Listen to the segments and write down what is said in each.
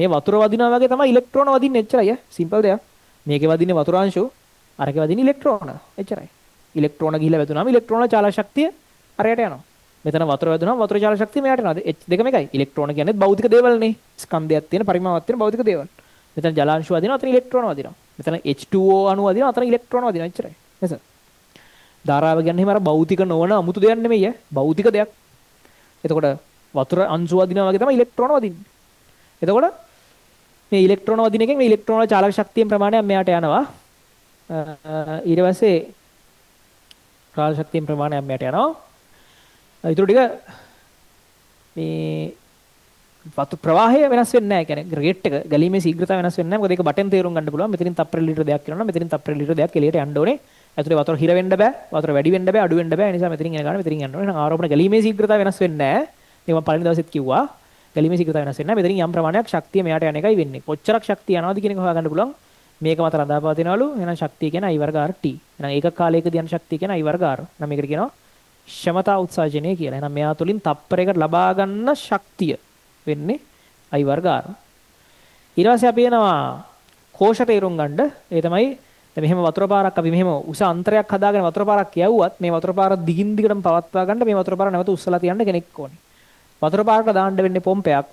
මේ වතුර වදිනවා වගේ තමයි ඉලෙක්ට්‍රෝන වදින්නේ එච්චරයි සිම්පල් දෙයක්. මේකේ වදින්නේ වතුර අංශු අරකේ වදින්නේ ඉලෙක්ට්‍රෝන එච්චරයි. ඉලෙක්ට්‍රෝන ගිහිලා වැදුනම ඉලෙක්ට්‍රෝන චාලක ශක්තිය අරයට යනවා. මෙතන වතුර වැදුනම වතුර චාලක ශක්තිය මෙයාට යනවා. දෙකම එකයි. ඉලෙක්ට්‍රෝන කියන්නේ භෞතික දේවල්නේ. ස්කන්ධයක් තියෙන පරිමාවක් තියෙන භෞතික දේවල්. මෙතන ජලාංශු වදිනවා අතන ඉලෙක්ට්‍රෝන වදිනවා. මෙතන H2O අණු වදිනවා අතන ඉලෙක්ට්‍රෝන වදිනවා එච්චරයි. නේද? ධාරාව කියන්නේ හිම අර භෞතික නොවන අමුතු දෙයක් නෙමෙයි භෞතික දෙයක්. එතකොට වතුර අංශු වදිනවා වගේ තමයි ඉලෙක්ට්‍රෝන වදින්නේ. එතකොට මේ ඉලෙක්ට්‍රෝන වදින එකෙන් මේ ඉලෙක්ට්‍රෝන වල චාලක ශක්තියෙන් ප්‍රමාණයක් මෙයාට යනවා. ඊට පස්සේ චාලක ශක්තියෙන් ප්‍රමාණයක් මෙයාට යනවා. ඊටු ටික මේ වතු ප්‍රවාහය වෙනස් වෙන්නේ නැහැ. කියන්නේ රේට් එක ගැලීමේ ශීඝ්‍රතාවය වෙනස් වෙන්නේ නැහැ. මොකද ඒක බටෙන් තේරුම් ගන්න පුළුවන්. මෙතනින් තප්පර ලීටර දෙයක් කියනවා. මෙතනින් තප්පර ලීටර දෙයක් එළියට යන්න ඕනේ. ඇතුලේ වතුර හිර වෙන්න බෑ. වතුර වැඩි වෙන්න බෑ, අඩු වෙන්න බෑ. ඒ නිසා මෙතනින් එන ගාන මෙතනින් යන්න ඕනේ. එහෙනම් ආරෝපණ ගැලීමේ ශීඝ්‍රතාවය වෙනස් වෙන්නේ නැහැ. ඒක මම පළවෙනි දවසෙත් කිව්වා. ගැලීමේ ශීඝ්‍රතාවය වෙනස් වෙන්නේ නැහැ. මෙතනින් යම් ප්‍රමාණයක් ශක්තිය මෙයාට යන එකයි වෙන්නේ. කොච්චරක් ශක්තිය යනවාද කියන එක හොයාගන්න පුළුවන්. මේක මත රඳාපවතිනවලු. එහෙනම් ශක්තිය කියන්නේ I වර්ග RT. එහෙනම් ඒකක කාලයකදී යන ශක්තිය කියන්නේ I වර්ග R. නම් මේකට කියනවා ක්ෂමතා උත්සාජනය කියලා. එහෙනම් මෙයා තුලින් තප්පරයකට ලබා ගන්න ශක්තිය වෙන්නේ I වර්ග R. ඊට පස්සේ අපි එනවා කෝෂ තේරුම් ගන්න. ඒ තමයි දැන් මෙහෙම වතුර පාරක් අපි මෙහෙම උස අන්තරයක් හදාගෙන වතුර පාරක් යවුවත් මේ වතුර පාර දිගින් දිගටම පවත්වා ගන්න මේ වතුර පාර නැවත උස්සලා තියන්න කෙනෙක් ඕනේ. වතුර පාරකට දාන්න වෙන්නේ පොම්පයක්.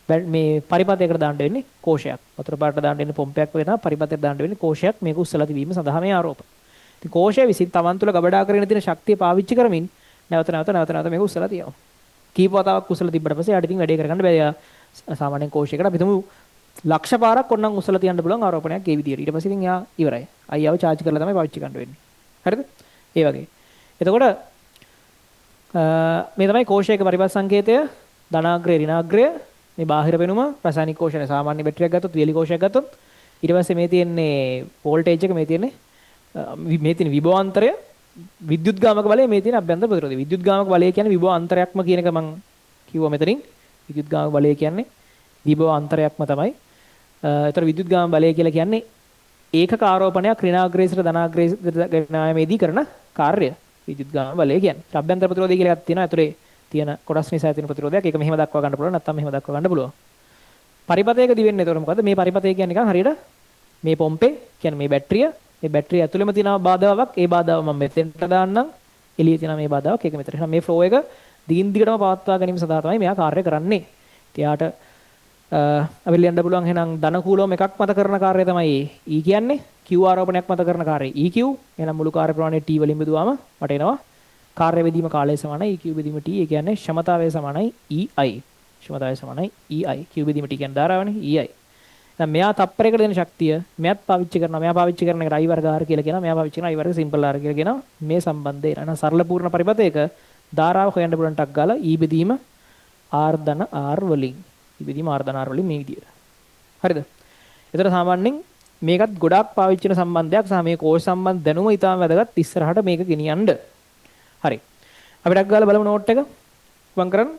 මේ පරිපතයකට දාන්න වෙන්නේ කෝෂයක්. වතුර පාරකට දාන්න වෙන්නේ පොම්පයක් වෙනවා. පරිපතයට දාන්න වෙන්නේ කෝෂයක්. මේක උස්සලා තිබීම සඳහා මේ ආරෝප. ඉතින් කෝෂය විසින් තමන් තුළ ගබඩා කරගෙන තියෙන ශක්තිය පාවිච්චි කරමින් නැවත මේක උස්සලා තියනවා. කීප වතාවක් උස්සලා තිබ්බට පස්සේ යාට ඉතින් වැඩේ කරගන්න බැහැ. සාමාන්‍යයෙන් කෝෂයකට අපි තුමු ලක්ෂ පාරක් ඔන්නම් උස්සලා තියන්න පුළුවන් ආරෝපණයක් ඒ විදියට. ඊට පස්සේ ඉතින් යා ඉවරයි. අයියාව charge කරලා තමයි පාවිච්චි කරන්න වෙන්නේ. හරිද? ඒ වගේ. එතකොට මේ තමයි කෝෂයක පරිබත් සංකේතය ධනාග්‍රය ඍණාග්‍රය මේ බාහිර පෙනුම රසායනික කෝෂයේ සාමාන්‍ය බැටරියක් ගත්තොත් වියලි කෝෂයක් ගත්තොත් ඊට පස්සේ මේ තියෙන්නේ වෝල්ටේජ් එක මේ තියෙන්නේ මේ තියෙන විභවාන්තරය විද්‍යුත්ගාමක බලය මේ තියෙන අභ්‍යන්තර ප්‍රතිරෝධය. විද්‍යුත්ගාමක බලය කියන්නේ විභවාන්තරයක්ම කියන එක මම කිව්වා මෙතනින්. විද්‍යුත්ගාමක බලය කියන්නේ විභවාන්තරයක්ම තමයි. ඒතර විද්‍යුත්ගාමක බලය කියලා කියන්නේ ඒකක ආරෝපණයක් ඍණාග්‍රේසර ධනාග්‍රේසර ගෙනාමේදී කරන කාර්යය. විද්‍යුත්ගාමක බලය කියන්නේ. අභ්‍යන්තර ප්‍රතිරෝධය කියලා එකක් තියෙනවා. ඒතරේ තියෙන කොටස් නිසා තියෙන ප්‍රතිරෝධයක්. ඒක මෙහෙම දක්වා ගන්න පුළුවන් නැත්නම් මෙහෙම දක්වා ගන්න පුළුවන්. පරිපතයකදී වෙන්නේ ඒතර මොකද්ද? මේ පරිපතය කියන්නේ නිකන් හරියට මේ පොම්පේ කියන්නේ මේ බැටරිය. මේ බැටරිය ඇතුළෙම තියෙන බාධාවක්. ඒ බාධාව මම මෙතෙන්ට දාන්නම්. එළියේ තියෙන මේ බාධාවක් ඒක මෙතන. එහෙනම් මේ ෆ්ලෝ එක දිගින් දිගටම පවත්වා ගැනීම සඳහා තමයි මෙයා කාර්ය කරන්නේ. එයාට අපි ලියන්න පුළුවන් එහෙනම් ධන කූලෝම එකක් මත කරන කාර්යය තමයි E කියන්නේ. Q ආරෝපණයක් මත කරන කාර්යය EQ. එහෙනම් මුළු කාර්ය ප්‍රමාණය T වලින් බෙදුවාම මට එනවා කාර්ය බෙදීම කාලය සමානයි EQ බෙදීම T. ඒ කියන්නේ ක්ෂමතාවය සමානයි EI. ක්ෂමතාවය සමානයි EI. Q බෙදීම T කියන්නේ ධාරාවනේ EI. දැන් මෙයා තප්පරයකට දෙන ශක්තිය මෙයාත් පාවිච්චි කරනවා. මෙයා පාවිච්චි කරන එකට I වර්ග R කියලා කියනවා. මෙයා පාවිච්චි කරන I වර්ග සිම්පල් R කියලා කියනවා. මේ සම්බන්ධය. එහෙනම් සරල පූර්ණ පරිපතයක ධාරාව හොයන්න පුළුවන් ටක් ගාලා E බෙදීම R ධන R වලින්. E බෙදීම R ධන R වලින් මේ විදියට. හරිද? ඒතර සාමාන්‍යයෙන් මේකත් ගොඩාක් පාවිච්චි කරන සම්බන්ධයක් සහ මේ කෝෂ සම්බන්ධ දැනුම ඉතාම වැදගත් ඉස්සරහට මේක ගෙනියන්න. හරි. අපි ටක් ගාලා බලමු නෝට් එක. වම් කරන්න.